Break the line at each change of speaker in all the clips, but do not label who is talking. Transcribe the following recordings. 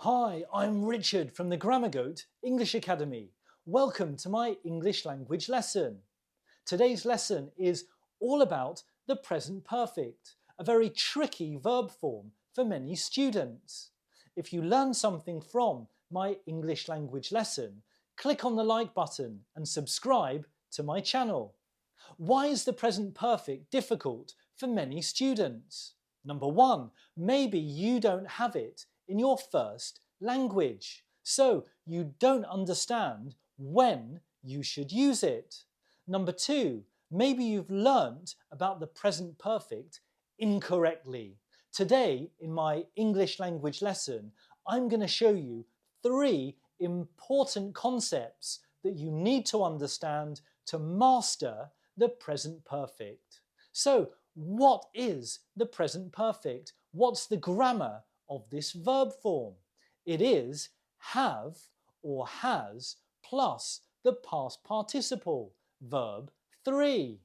Hi, I'm Richard from the Grammar Goat English Academy. Welcome to my English language lesson. Today's lesson is all about the present perfect, a very tricky verb form for many students. If you learn something from my English language lesson, click on the like button and subscribe to my channel. Why is the present perfect difficult for many students? Number one, maybe you don't have it in your first language, so you don't understand when you should use it. Number two, maybe you've learnt about the present perfect incorrectly. Today, in my English language lesson, I'm going to show you 3 important concepts that you need to understand to master the present perfect. So, what is the present perfect? What's the grammar of this verb form? It is have or has plus the past participle, verb 3.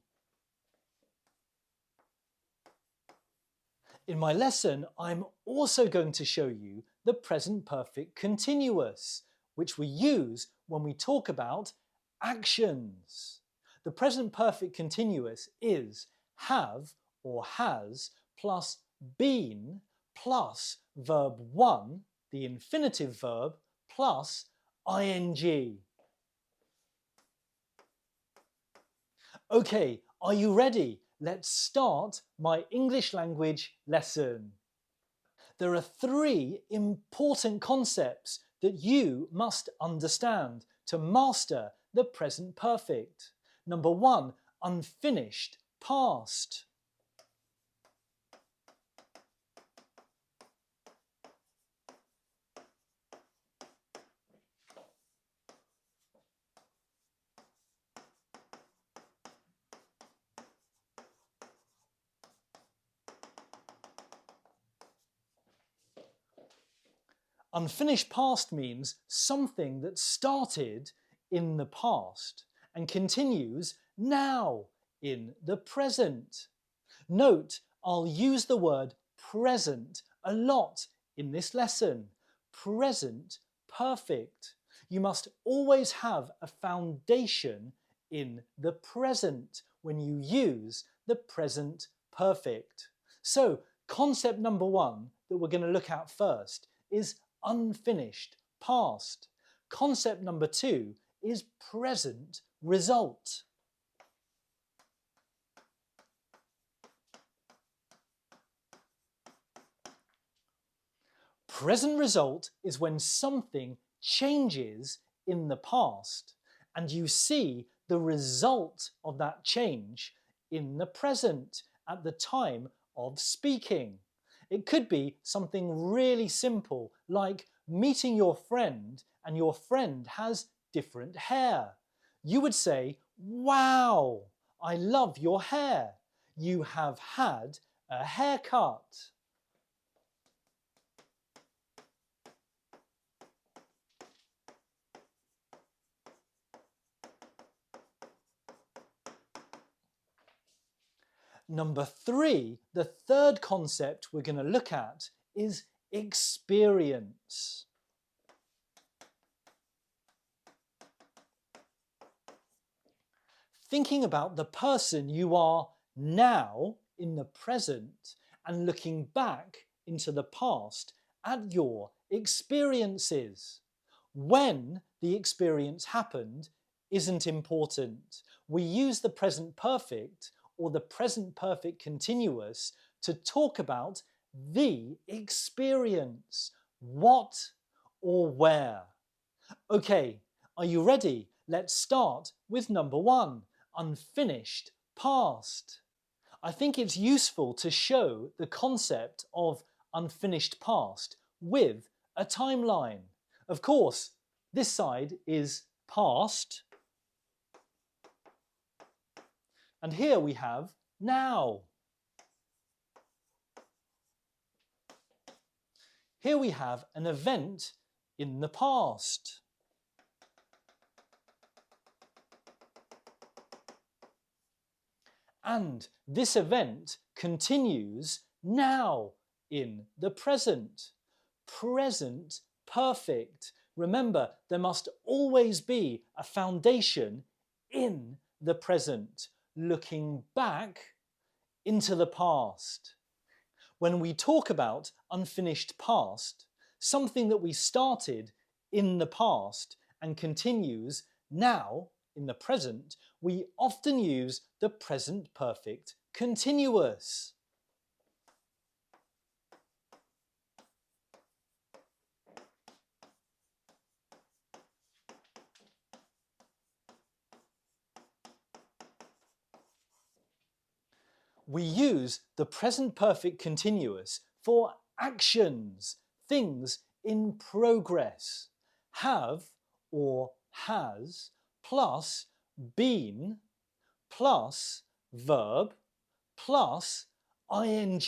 In my lesson, I'm also going to show you the present perfect continuous, which we use when we talk about actions. The present perfect continuous is have or has plus been plus verb 1, the infinitive verb, plus ing. Okay, are you ready? Let's start my English language lesson. There are 3 important concepts that you must understand to master the present perfect. Number 1, unfinished past. Unfinished past means something that started in the past and continues now in the present. Note, I'll use the word present a lot in this lesson. Present perfect. You must always have a foundation in the present when you use the present perfect. So, concept number 1 that we're going to look at first is unfinished past. Concept number 2 is present result. Present result is when something changes in the past and you see the result of that change in the present at the time of speaking. It could be something really simple like meeting your friend and your friend has different hair. You would say, "Wow, I love your hair. You have had a haircut." Number 3, the third concept we're going to look at is experience. Thinking about the person you are now in the present and looking back into the past at your experiences. When the experience happened isn't important. We use the present perfect or the present perfect continuous to talk about the experience. What or where? Okay, are you ready? Let's start with number 1, unfinished past. I think it's useful to show the concept of unfinished past with a timeline. Of course, this side is past. And here we have now. Here we have an event in the past. And this event continues now in the present. Present perfect. Remember, there must always be a foundation in the present, looking back into the past. When we talk about unfinished past, something that we started in the past and continues now in the present, we often use the present perfect continuous. We use the present perfect continuous for actions, things in progress. Have or has plus been plus verb plus ing.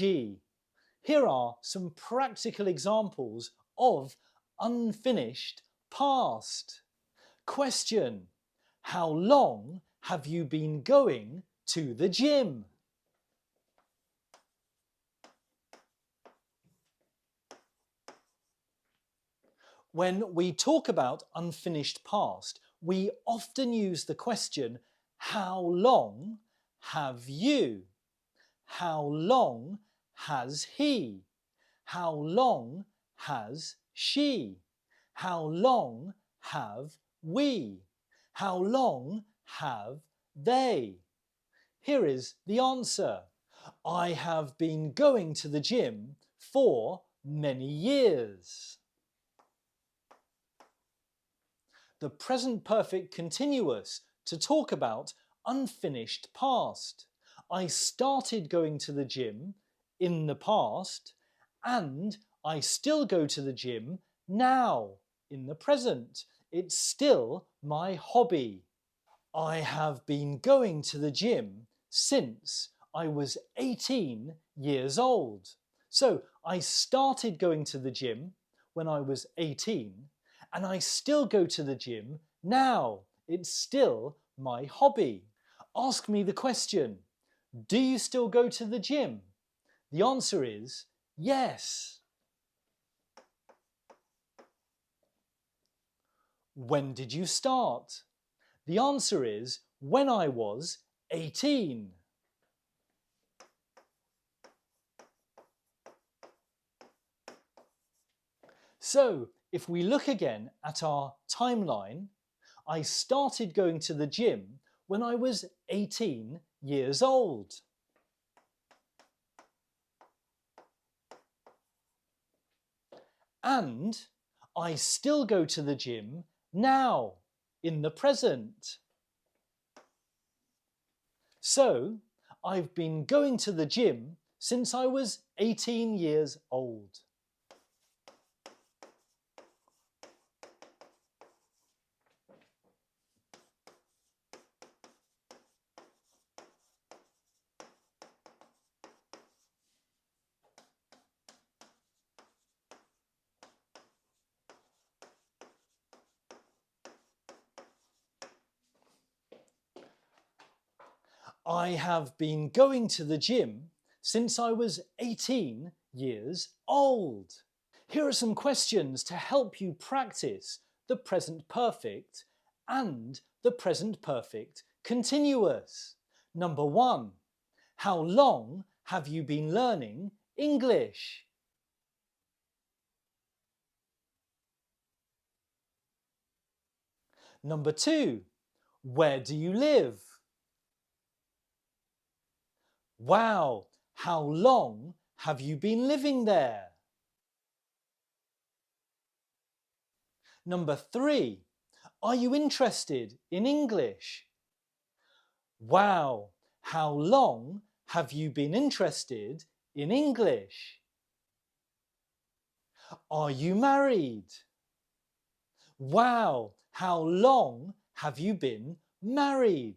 Here are some practical examples of unfinished past. Question: how long have you been going to the gym? When we talk about unfinished past, we often use the question, how long have you? How long has he? How long has she? How long have we? How long have they? Here is the answer. I have been going to the gym for many years. The present perfect continuous to talk about unfinished past. I started going to the gym in the past, and I still go to the gym now in the present. It's still my hobby. I have been going to the gym since I was 18 years old. So I started going to the gym when I was 18, and I still go to the gym now. It's still my hobby. Ask me the question, do you still go to the gym? The answer is yes. When did you start? The answer is when I was 18. So, if we look again at our timeline, I started going to the gym when I was 18 years old. And I still go to the gym now, in the present. So, I've been going to the gym since I was 18 years old. I have been going to the gym since I was 18 years old. Here are some questions to help you practice the present perfect and the present perfect continuous. Number 1. How long have you been learning English? Number 2. Where do you live? Wow, how long have you been living there? Number 3. Are you interested in English? Wow, how long have you been interested in English? Are you married? Wow, how long have you been married?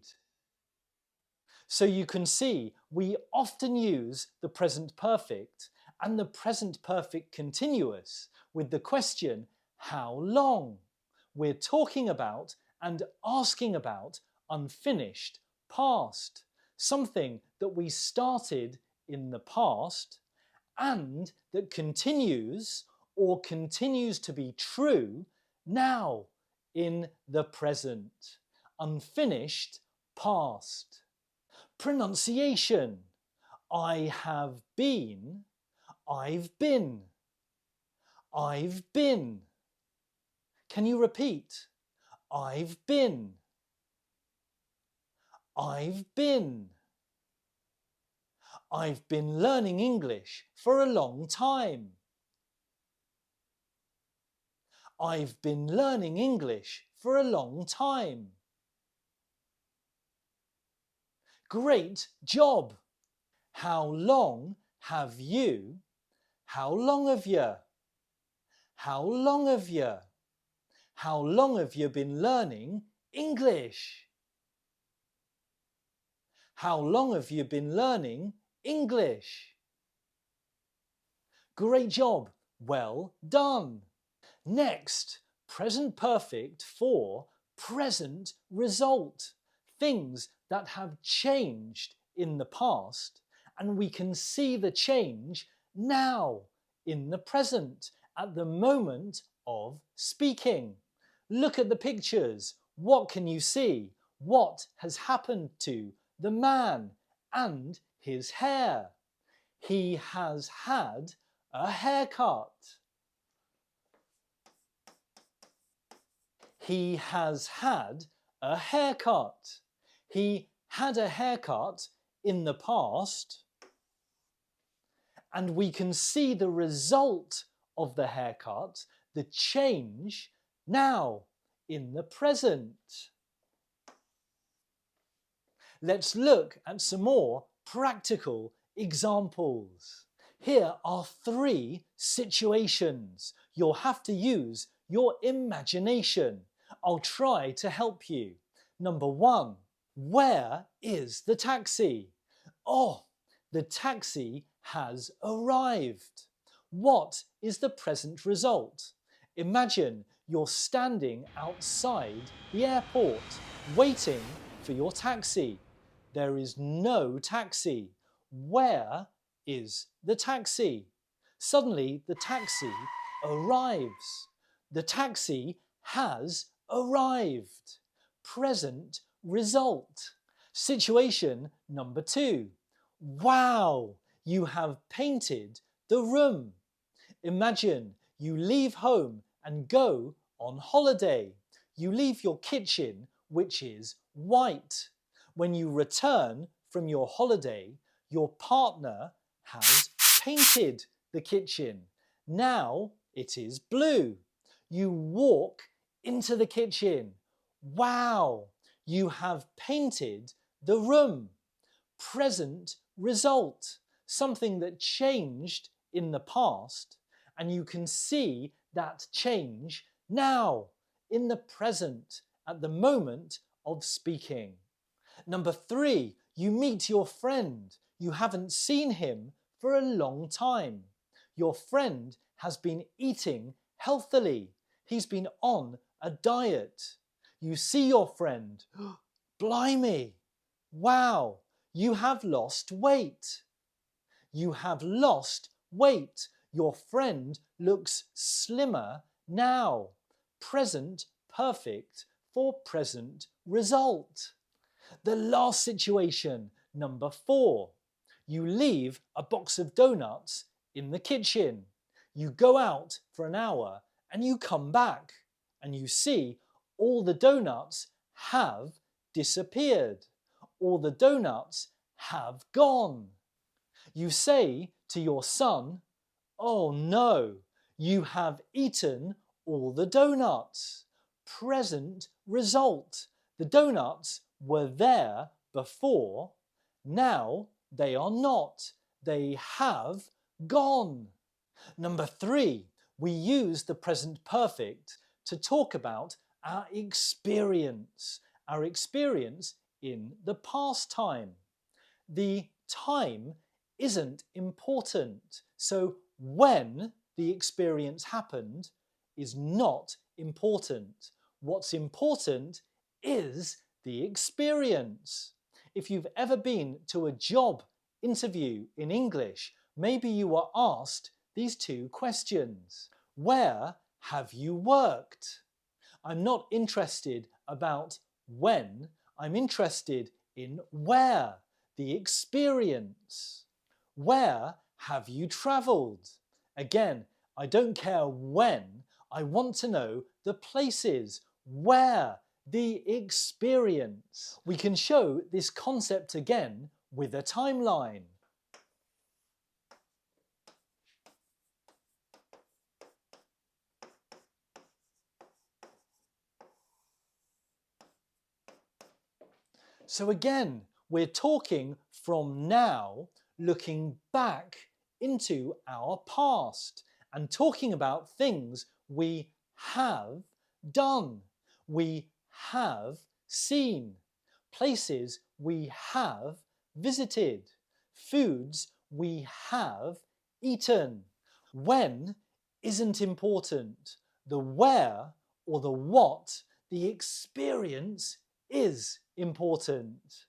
So you can see we often use the present perfect and the present perfect continuous with the question, how long? We're talking about and asking about unfinished past, something that we started in the past and that continues or continues to be true now in the present. Unfinished past. Pronunciation. I have been, I've been, I've been. Can you repeat? I've been, I've been. I've been learning English for a long time. I've been learning English for a long time. Great job! How long have you? How long have you? How long have you? How long have you been learning English? How long have you been learning English? Great job! Well done! Next, present perfect for present result. Things that have changed in the past, and we can see the change now in the present at the moment of speaking. Look at the pictures. What can you see? What has happened to the man and his hair? He has had a haircut. He has had a haircut. He had a haircut in the past, and we can see the result of the haircut, the change, now in the present. Let's look at some more practical examples. Here are 3 situations. You'll have to use your imagination. I'll try to help you. Number 1, where is the taxi? Oh, the taxi has arrived. What is the present result? Imagine you're standing outside the airport waiting for your taxi. There is no taxi. Where is the taxi? Suddenly the taxi arrives. The taxi has arrived. Present result. Situation number 2. Wow, you have painted the room. Imagine you leave home and go on holiday. You leave your kitchen, which is white. When you return from your holiday, your partner has painted the kitchen. Now it is blue. You walk into the kitchen. Wow, you have painted the room. Present result, something that changed in the past, and you can see that change now in the present at the moment of speaking. Number 3, you meet your friend. You haven't seen him for a long time. Your friend has been eating healthily. He's been on a diet. You see your friend. Blimey! Wow! You have lost weight. You have lost weight. Your friend looks slimmer now. Present perfect for present result. The last situation, number 4. You leave a box of donuts in the kitchen. You go out for an hour and you come back and you see all the donuts have disappeared. All the donuts have gone. You say to your son, "Oh no, you have eaten all the donuts." Present result. The donuts were there before. Now they are not. They have gone. Number 3, we use the present perfect to talk about our experience in the past time. The time isn't important, so when the experience happened is not important. What's important is the experience. If you've ever been to a job interview in English, maybe you were asked these 2 questions. Where have you worked? I'm not interested about when, I'm interested in where, the experience. Where have you travelled? Again, I don't care when, I want to know the places. Where, the experience. We can show this concept again with a timeline. So again, we're talking from now, looking back into our past and talking about things we have done, we have seen, places we have visited, foods we have eaten. When isn't important. The where or the what, the experience is important.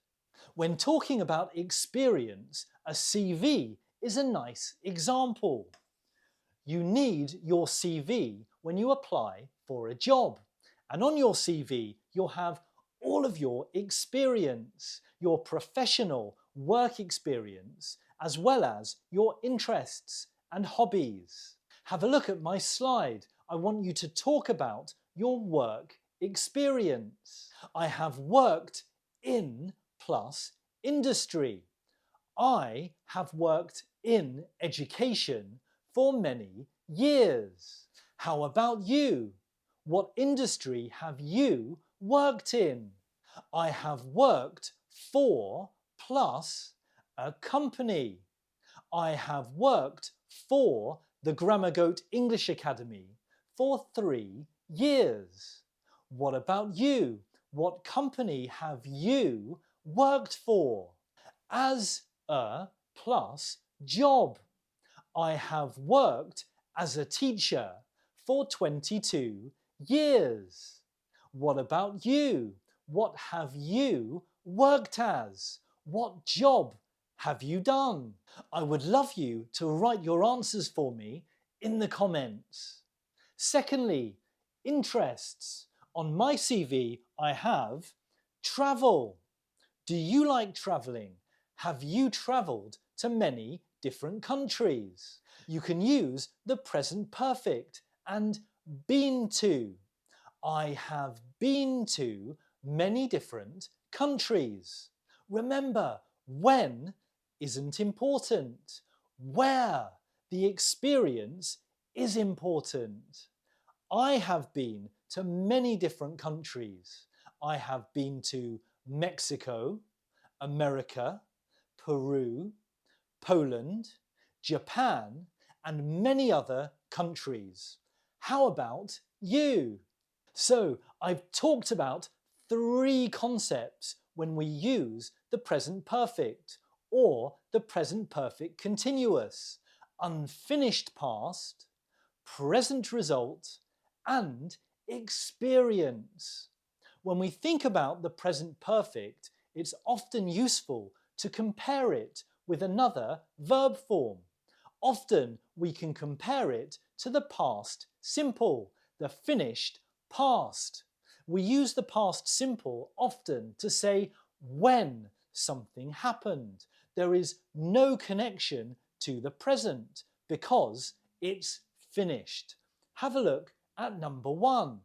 When talking about experience, a CV is a nice example. You need your CV when you apply for a job. And on your CV, you'll have all of your experience, your professional work experience, as well as your interests and hobbies. Have a look at my slide. I want you to talk about your work experience. I have worked in plus industry. I have worked in education for many years. How about you? What industry have you worked in? I have worked for plus a company. I have worked for the Grammar Goat English Academy for 3 years. What about you? What company have you worked for? As a plus job. I have worked as a teacher for 22 years. What about you? What have you worked as? What job have you done? I would love you to write your answers for me in the comments. Secondly, interests. On my CV, I have travel. Do you like travelling? Have you travelled to many different countries? You can use the present perfect and been to. I have been to many different countries. Remember, when isn't important. Where, the experience, is important. I have been to many different countries. I have been to Mexico, America, Peru, Poland, Japan, and many other countries. How about you? So I've talked about 3 concepts when we use the present perfect or the present perfect continuous: unfinished past, present result, and experience. When we think about the present perfect, it's often useful to compare it with another verb form. Often we can compare it to the past simple, the finished past. We use the past simple often to say when something happened. There is no connection to the present because it's finished. Have a look at number 1.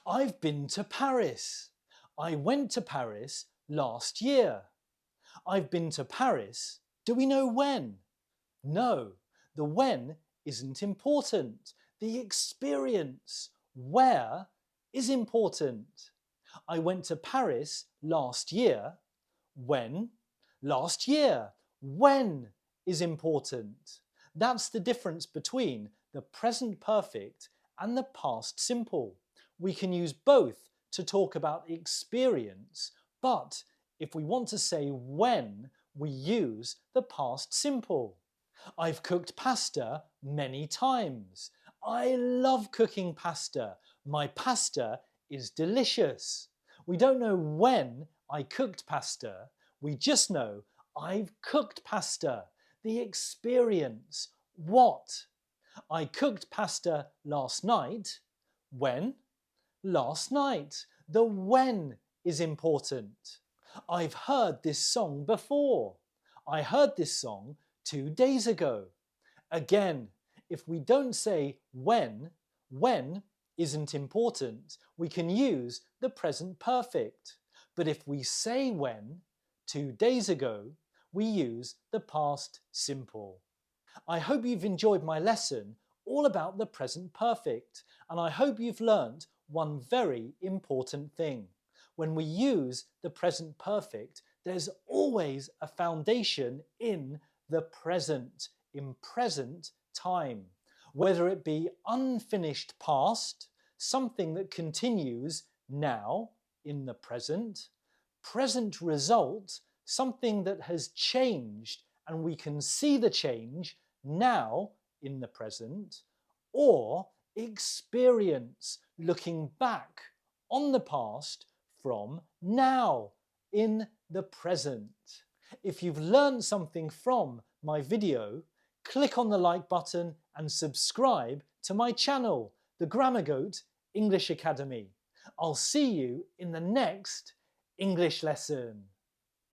I've been to Paris. I went to Paris last year. I've been to Paris. Do we know when? No, the when isn't important. The experience, where, is important. I went to Paris last year. When? Last year. When is important. That's the difference between the present perfect and the past simple. We can use both to talk about experience, but if we want to say when, we use the past simple. I've cooked pasta many times. I love cooking pasta. My pasta is delicious. We don't know when I cooked pasta. We just know I've cooked pasta. The experience. What? I cooked pasta last night. When? Last night. The when is important. I've heard this song before. I heard this song 2 days ago. Again, if we don't say when isn't important, we can use the present perfect. But if we say when, 2 days ago, we use the past simple. I hope you've enjoyed my lesson all about the present perfect, and I hope you've learnt one very important thing. When we use the present perfect, there's always a foundation in the present, in present time. Whether it be unfinished past, something that continues now in the present, present result, something that has changed and we can see the change now in the present, or experience, looking back on the past from now in the present. If you've learned something from my video, click on the like button and subscribe to my channel, The Grammar Goat English Academy. I'll see you in the next English lesson.